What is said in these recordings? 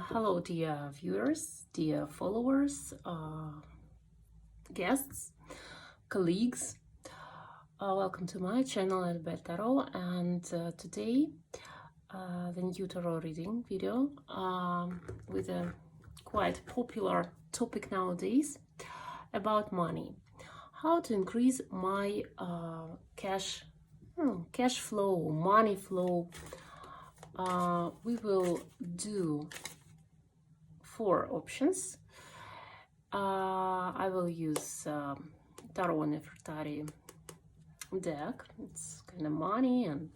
Hello, dear viewers, dear followers, guests, colleagues. Welcome to my channel, Albert Tarot, and today the new tarot reading video with a quite popular topic nowadays about money. How to increase my cash flow, money flow. We will do 4 options. I will use Tarot Nefertari deck. It's kind of money and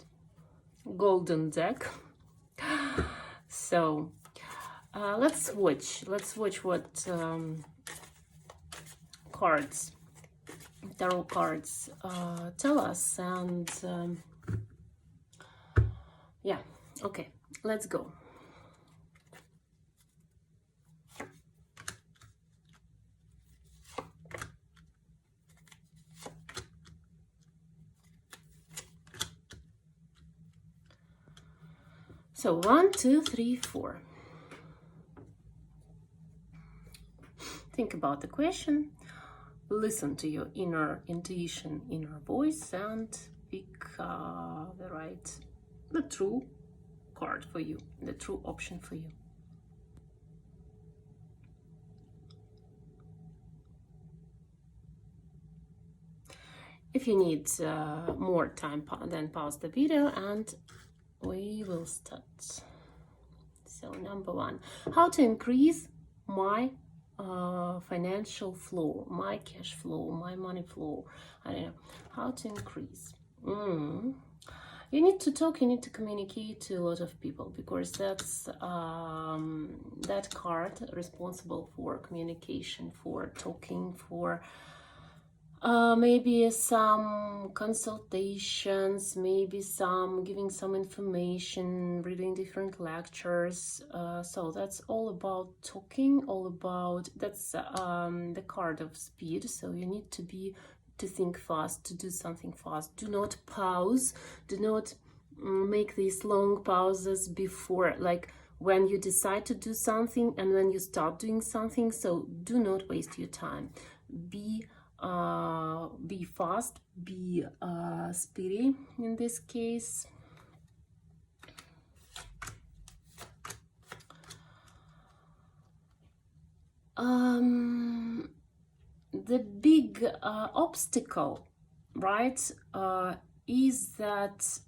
golden deck. So let's watch what tarot cards tell us, and yeah, okay, let's go. So 1, 2, 3, 4. Think about the question, listen to your inner intuition, inner voice, and pick the true card for you, the true option for you. If you need more time, then pause the video and we will start. So number 1, how to increase my financial flow, my cash flow, my money flow. I don't know how to increase. You need to talk, you need to communicate to a lot of people, because that's that card responsible for communication, for talking, for maybe some consultations, maybe some giving some information, reading different lectures. So that's all about talking, all about, that's the card of speed. So you need to think fast, to do something fast. Do not pause, do not make these long pauses before, like when you decide to do something and when you start doing something. So do not waste your time. Be fast, be speedy in this case. The big obstacle, right, is that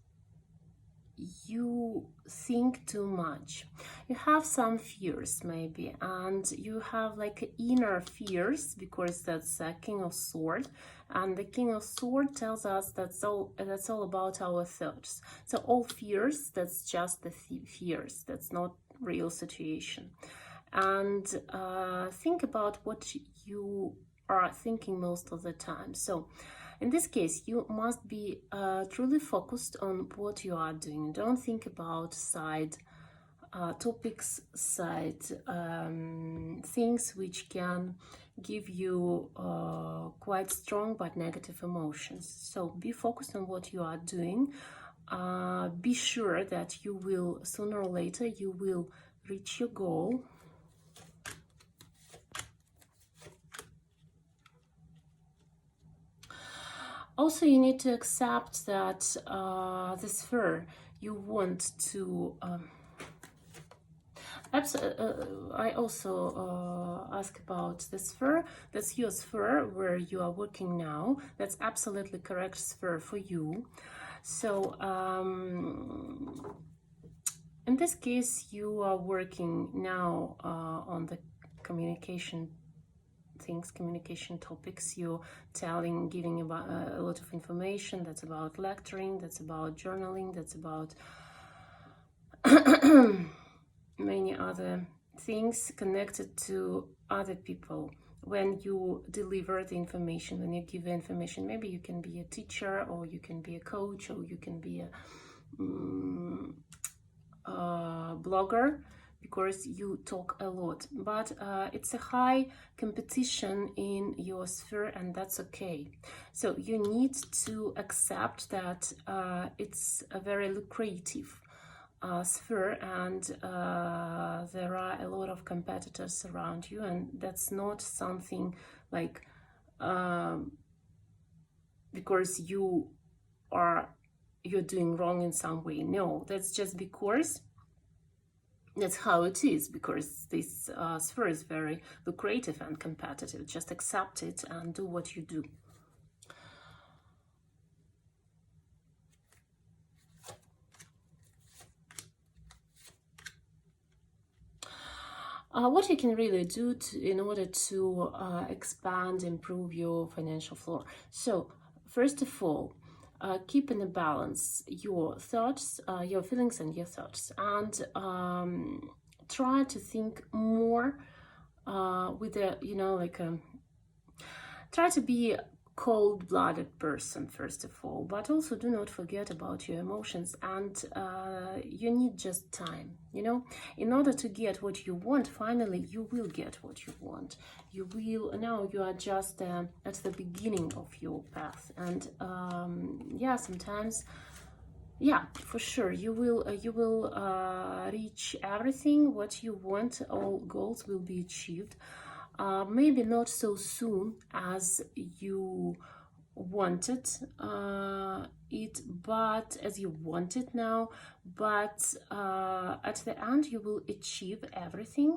you think too much. You have some fears maybe, and you have like inner fears, because that's a King of Swords, and the King of Swords tells us that's all about our thoughts. So all fears, that's just the fears, that's not real situation. And think about what you are thinking most of the time. So in this case, you must be truly focused on what you are doing. Don't think about side topics, side things which can give you quite strong but negative emotions. So be focused on what you are doing. Be sure that you will, sooner or later, you will reach your goal. Also, you need to accept that the sphere you want to... I also ask about the sphere. That's your sphere where you are working now. That's absolutely correct sphere for you. So in this case, you are working now on the communication things, communication topics. You're telling, giving about a lot of information. That's about lecturing, that's about journaling, that's about many other things connected to other people. When you deliver the information, when you give the information, maybe you can be a teacher, or you can be a coach, or you can be a blogger, because you talk a lot. But it's a high competition in your sphere, and that's okay. So you need to accept that it's a very lucrative sphere, and there are a lot of competitors around you, and that's not something like because you're doing wrong in some way. No, that's just because that's how it is, because this sphere is very lucrative and competitive. Just accept it and do what you do. What you can really do in order to expand, improve your financial flow. So, first of all, keep in a balance your thoughts, your feelings and your thoughts, and try to think more with a, try to be a cold-blooded person, first of all, but also do not forget about your emotions, and you need just time, in order to get what you want. Finally, you will get what you want. You will, now you are just at the beginning of your path, and yeah, sometimes, yeah, for sure, you will reach everything what you want. All goals will be achieved. Maybe not so soon as you wanted it, but as you want it now, but at the end you will achieve everything.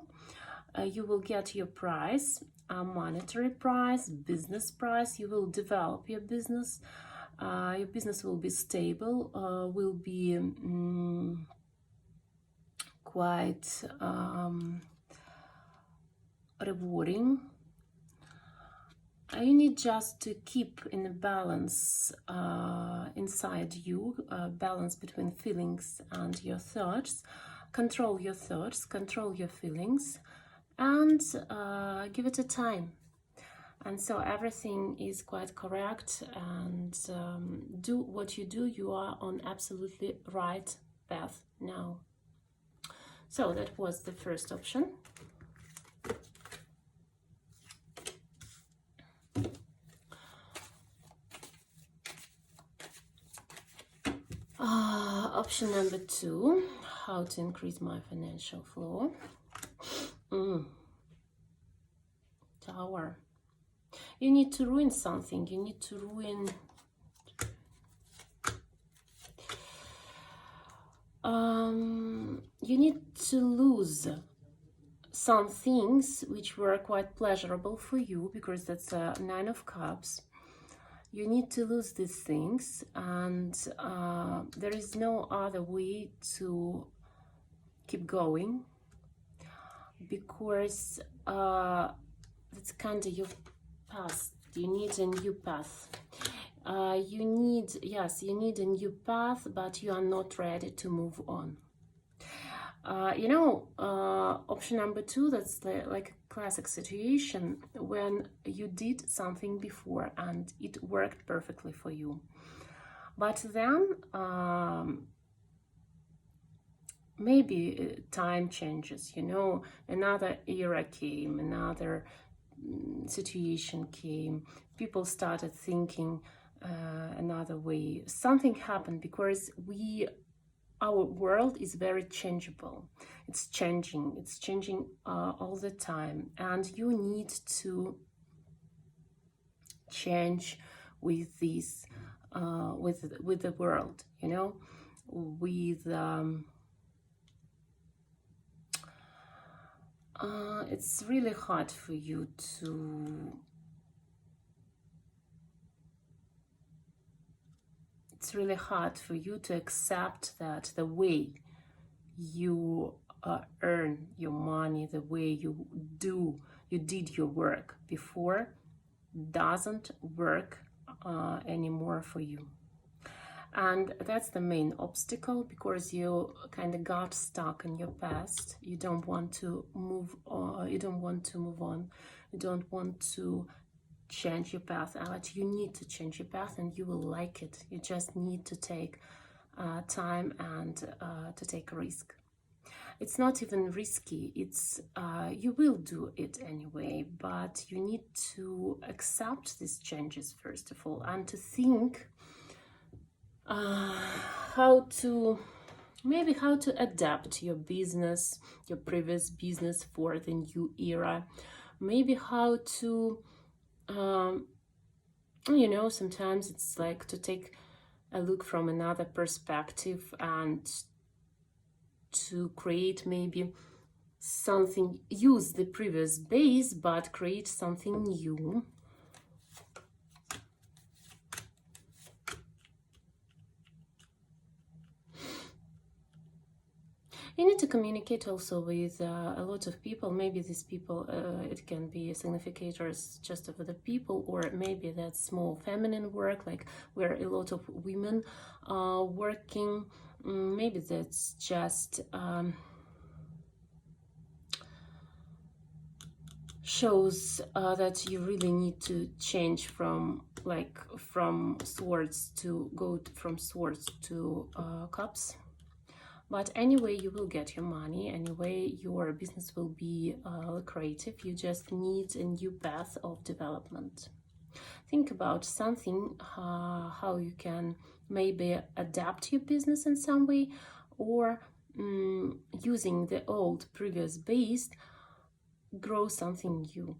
You will get your prize, a monetary prize, business prize. You will develop your business. Your business will be stable, will be quite rewarding. You need just to keep in a balance inside you, balance between feelings and your thoughts. Control your thoughts, control your feelings, and give it a time. And so everything is quite correct, and do what you do. You are on absolutely right path now. So that was the first option. Option number 2, how to increase my financial flow. Tower. You need to ruin something. You need to ruin you need to lose some things which were quite pleasurable for you, because that's a 9 of Cups. You need to lose these things, and there is no other way to keep going, because that's kind of your past. You need a new path. You need a new path, but you are not ready to move on. Option number 2, that's like a classic situation when you did something before and it worked perfectly for you. But then maybe time changes, another era came, another situation came, people started thinking another way. Something happened, because our world is very changeable. It's changing all the time, and you need to change with this, with the world, with it's really hard for you to accept that the way you earn your money, the way you did your work before, doesn't work anymore for you. And that's the main obstacle, because you kind of got stuck in your past. You don't want to move on. You don't want to change your path, but you need to change your path, and you will like it. You just need to take time and to take a risk. It's not even risky. It's you will do it anyway, but you need to accept these changes first of all, and to think how to Maybe how to adapt your business, your previous business for the new era. Maybe how to, sometimes it's like to take a look from another perspective and to create maybe something, use the previous base, but create something new. You need to communicate also with a lot of people. Maybe these people, it can be significators just of the people, or maybe that's small feminine work, like where a lot of women are working. Maybe that's just shows that you really need to change from swords to from swords to cups. But anyway, you will get your money. Anyway, your business will be lucrative. You just need a new path of development. Think about something, how you can maybe adapt your business in some way, or using the old previous base, grow something new.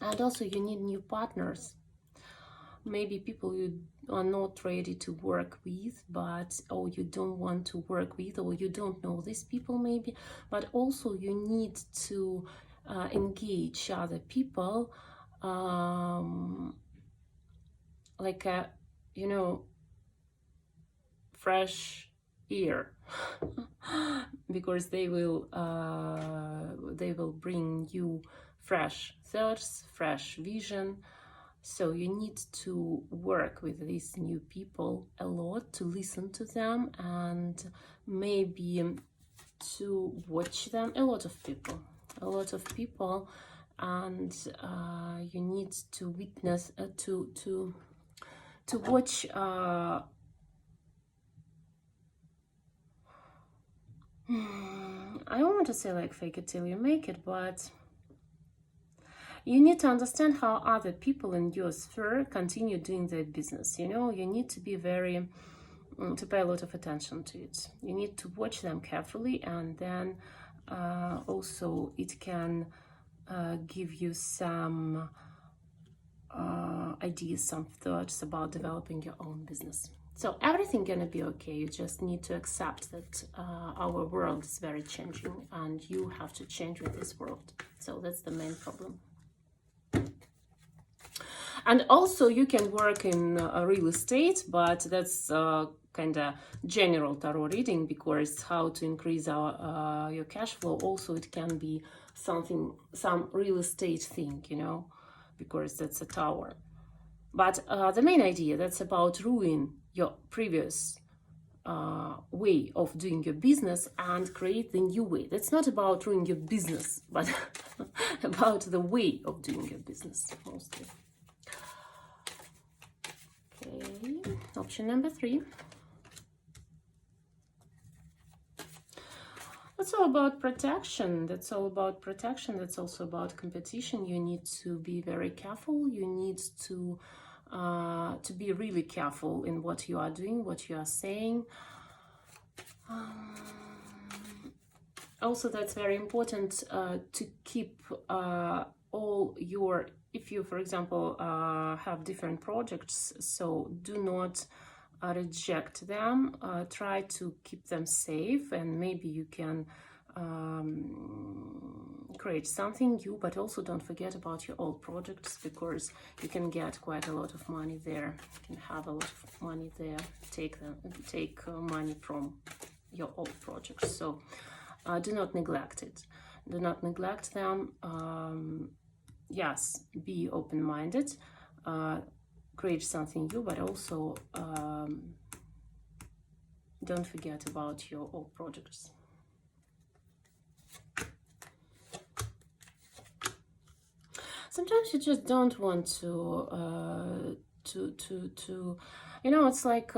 And also you need new partners. Maybe people you are not ready to work with, but or you don't want to work with, or you don't know these people maybe, but also you need to engage other people, like a fresh air, because they will bring you fresh thoughts, fresh vision. So you need to work with these new people a lot, to listen to them, and maybe to watch them. A lot of people, and you need to witness, to watch. I don't want to say like fake it till you make it, but you need to understand how other people in your sphere continue doing their business. You need to be to pay a lot of attention to it. You need to watch them carefully, and then also it can give you some ideas, some thoughts about developing your own business. So everything gonna be okay. You just need to accept that our world is very changing, and you have to change with this world. So that's the main problem. And also you can work in real estate, but that's kind of general tarot reading, because how to increase your cash flow. Also it can be some real estate thing, because that's a tower. But the main idea, that's about ruin your previous way of doing your business and create the new way. That's not about ruining your business, but about the way of doing your business mostly. Okay, option number 3. That's all about protection. That's also about competition. You need to be very careful. You need to be really careful in what you are doing, what you are saying. Also, that's very important to keep all your, if you, for example, have different projects, so do not reject them. Try to keep them safe, and maybe you can create something new, but also don't forget about your old projects, because you can get quite a lot of money there. You can have a lot of money there. Take money from your old projects. So do not neglect it. Do not neglect them. Yes, be open-minded. Create something new, but also don't forget about your old projects. Sometimes you just don't want to it's like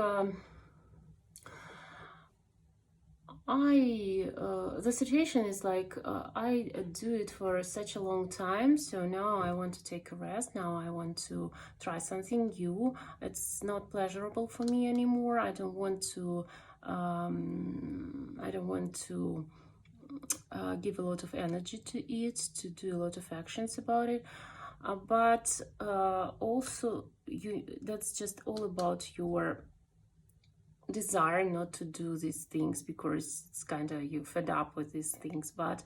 the situation is like I do it for such a long time, so now I want to take a rest. Now I want to try something new. It's not pleasurable for me anymore. I don't want to give a lot of energy to it, to do a lot of actions about it. But also that's just all about your desire not to do these things, because it's kind of you fed up with these things. But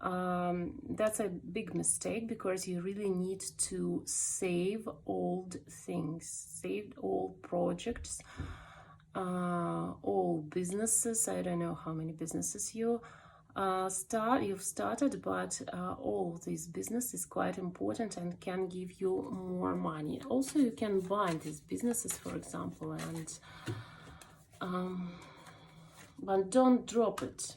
that's a big mistake, because you really need to save old things, save old projects, all businesses. I don't know how many businesses you've started, but all of this business is quite important and can give you more money. Also, you can buy these businesses, for example, and but don't drop it.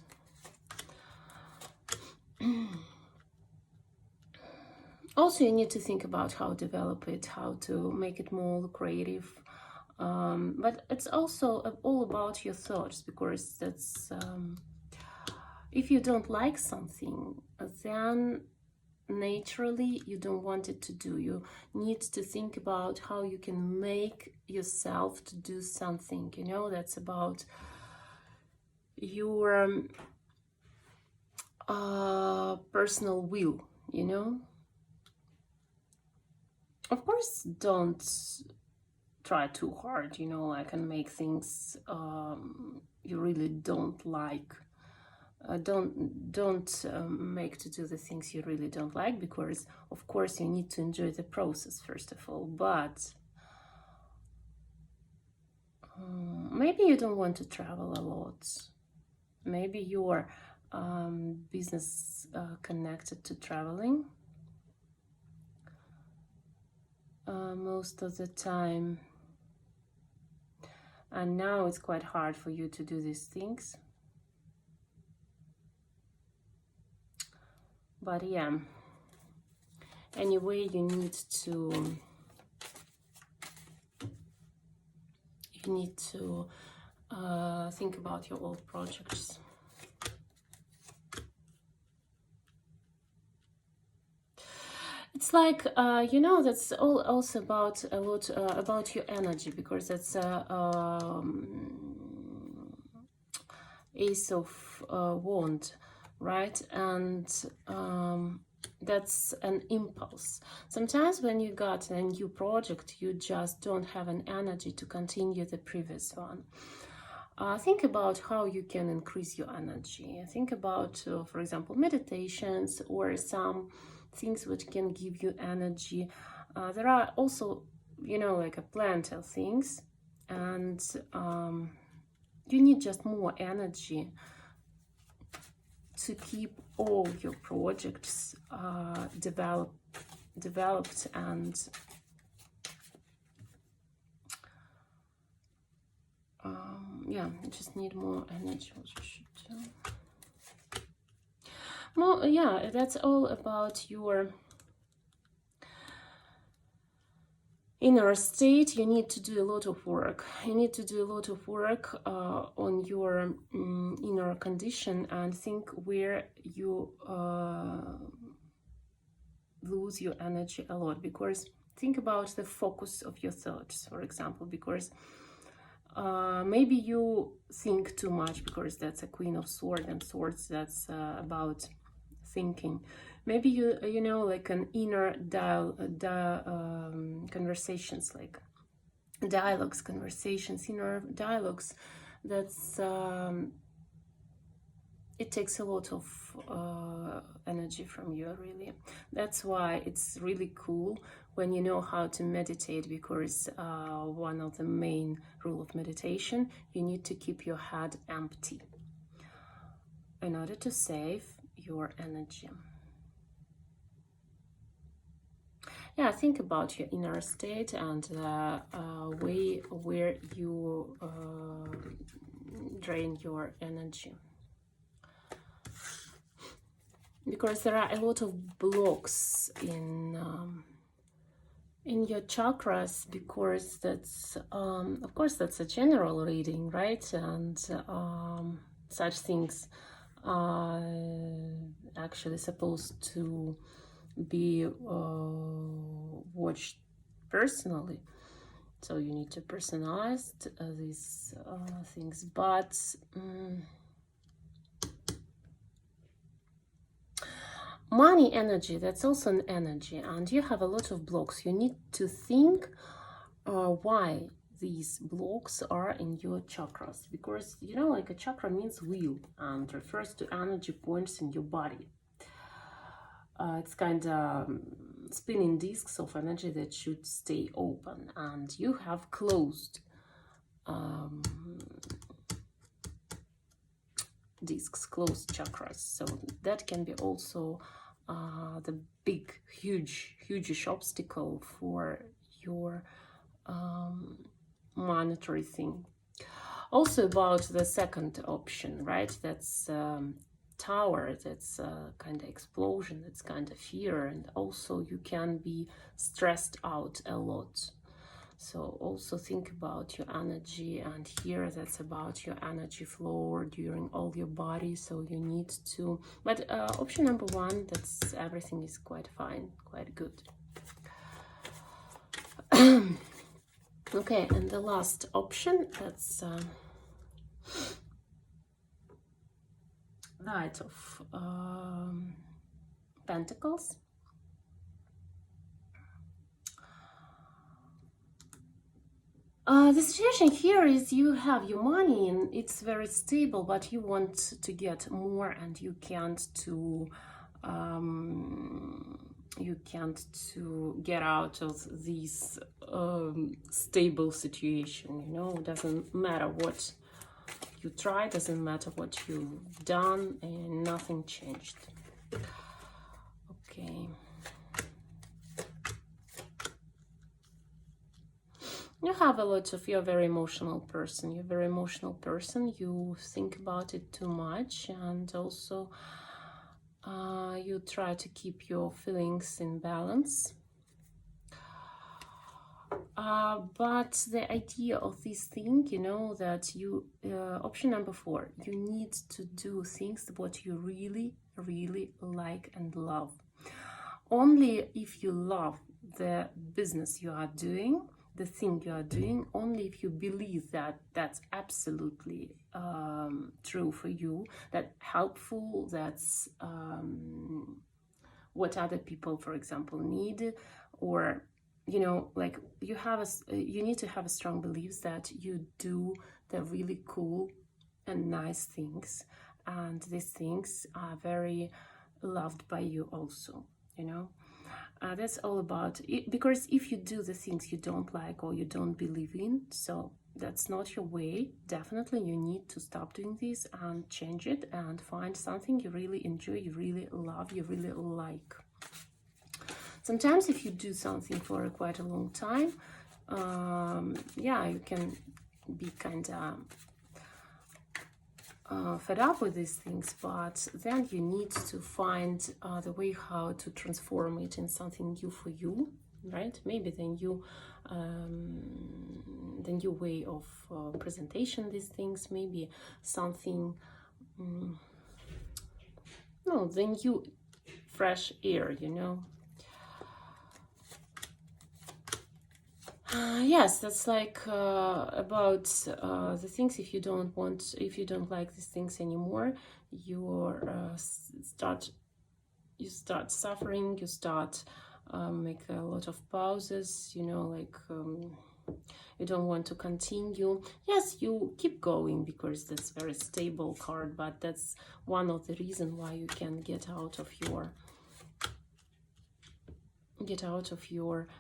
Also, you need to think about how to develop it, how to make it more creative. But it's also all about your thoughts, because that's if you don't like something, then naturally you don't want it to do. You need to think about how you can make yourself to do something, you know. That's about your personal will, you know. Of course, don't try too hard, you know, like, and make things you really don't like. Don't make to do the things you really don't like, because of course you need to enjoy the process first of all. But maybe you don't want to travel a lot. Maybe your business connected to traveling most of the time, and now it's quite hard for you to do these things. But yeah, anyway, you need to think about your old projects. It's like you know, that's all also about a lot about your energy, because that's Ace of Wand, right? And that's an impulse. Sometimes when you got a new project, you just don't have an energy to continue the previous one. Think about how you can increase your energy. Think about, for example, meditations or some things which can give you energy. There are also, you know, like a plenty of things, and you need just more energy to keep all your projects developed and yeah, you just need more energy. What you should do. Well, yeah, that's all about your inner state. You need to do a lot of work. You need to do a lot of work on your inner condition, and think where you lose your energy a lot. Because think about the focus of your thoughts, for example, because maybe you think too much, because that's a Queen of Swords, and Swords, that's about thinking. Maybe you know, like an inner conversations, like dialogues, conversations, inner dialogues. That's it takes a lot of energy from you, really. That's why it's really cool when you know how to meditate, because one of the main rule of meditation, you need to keep your head empty in order to save your energy. Yeah, think about your inner state and the way where you drain your energy. Because there are a lot of blocks in your chakras, because that's of course that's a general reading, right? And such things are actually supposed to be watched personally, so you need to personalize these things. But money energy, that's also an energy, and you have a lot of blocks. You need to think why these blocks are in your chakras, because you know, like a chakra means wheel and refers to energy points in your body. It's kind of spinning discs of energy that should stay open, and you have closed discs, closed chakras. So that can be also the big, huge obstacle for your monetary thing. Also about the second option, right? That's tower, that's kind of explosion, that's kind of fear, and also you can be stressed out a lot. So also think about your energy, and here that's about your energy flow during all your body. So you need to, but option number one, that's everything is quite fine, quite good. Okay, and the last option, that's Knight of Pentacles. The situation here is you have your money and it's very stable, but you want to get more, and you can't to get out of this stable situation. You know, it doesn't matter what you try, doesn't matter what you've done, and nothing changed. Okay. You have a lot of, you're a very emotional person. You're a very emotional person. You think about it too much, and also you try to keep your feelings in balance. But the idea of this thing, you know, that you, option number 4, you need to do things what you really, really like and love. Only if you love the business you are doing, the thing you are doing, only if you believe that that's absolutely true for you, that helpful, that's what other people, for example, need, or you know, like you have you need to have a strong beliefs that you do the really cool and nice things, and these things are very loved by you also, you know. That's all about it, because if you do the things you don't like or you don't believe in, so that's not your way. Definitely you need to stop doing this and change it and find something you really enjoy, you really love, you really like. Sometimes if you do something for quite a long time, yeah, you can be kind of fed up with these things, but then you need to find the way how to transform it in something new for you, right? Maybe the new way of presentation, these things, maybe something no, the new fresh air, you know. Yes, that's like about the things. If you don't want, if you don't like these things anymore, you start suffering. You start make a lot of pauses. You know, like you don't want to continue. Yes, you keep going because that's very stable card, but that's one of the reasons why you can get out of your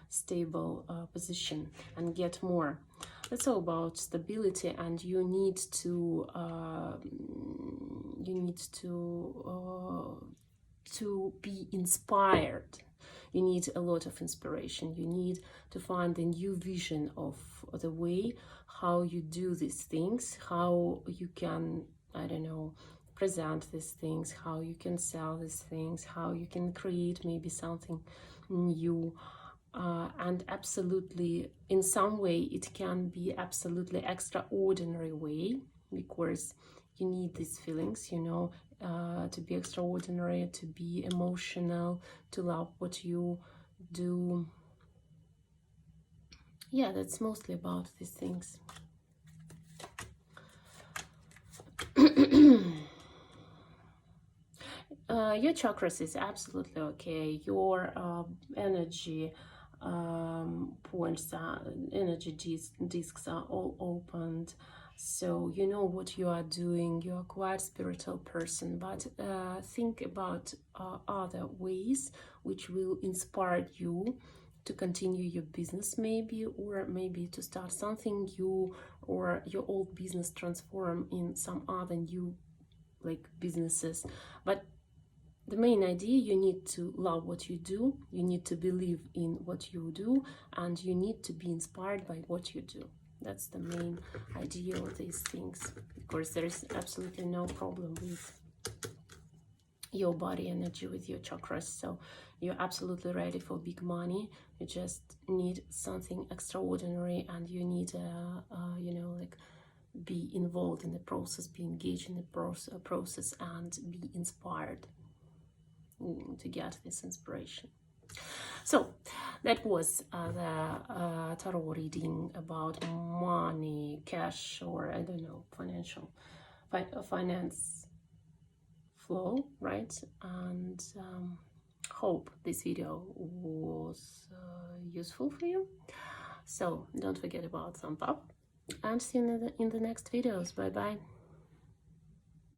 stable position and get more. That's all about stability, and you need to be inspired. You need a lot of inspiration. You need to find a new vision of the way how you do these things, how you can, I don't know, present these things, how you can sell these things, how you can create maybe something new, and absolutely in some way it can be absolutely extraordinary way, because you need these feelings, you know, to be extraordinary, to be emotional, to love what you do. Yeah, that's mostly about these things. Your chakras is absolutely okay. Your energy points, energy discs are all opened. So you know what you are doing. You are quite spiritual person, but think about other ways which will inspire you to continue your business, maybe, or maybe to start something new, or your old business transform in some other new like businesses. But the main idea, you need to love what you do, you need to believe in what you do, and you need to be inspired by what you do. That's the main idea of these things. Of course, there is absolutely no problem with your body energy, with your chakras, so you're absolutely ready for big money. You just need something extraordinary, and you need you know, like, be involved in the process, be engaged in the process, and be inspired to get this inspiration. So that was the tarot reading about money, cash, or I don't know, finance flow, right? And hope this video was useful for you. So don't forget about thumb up, and see you in the next videos. Bye bye.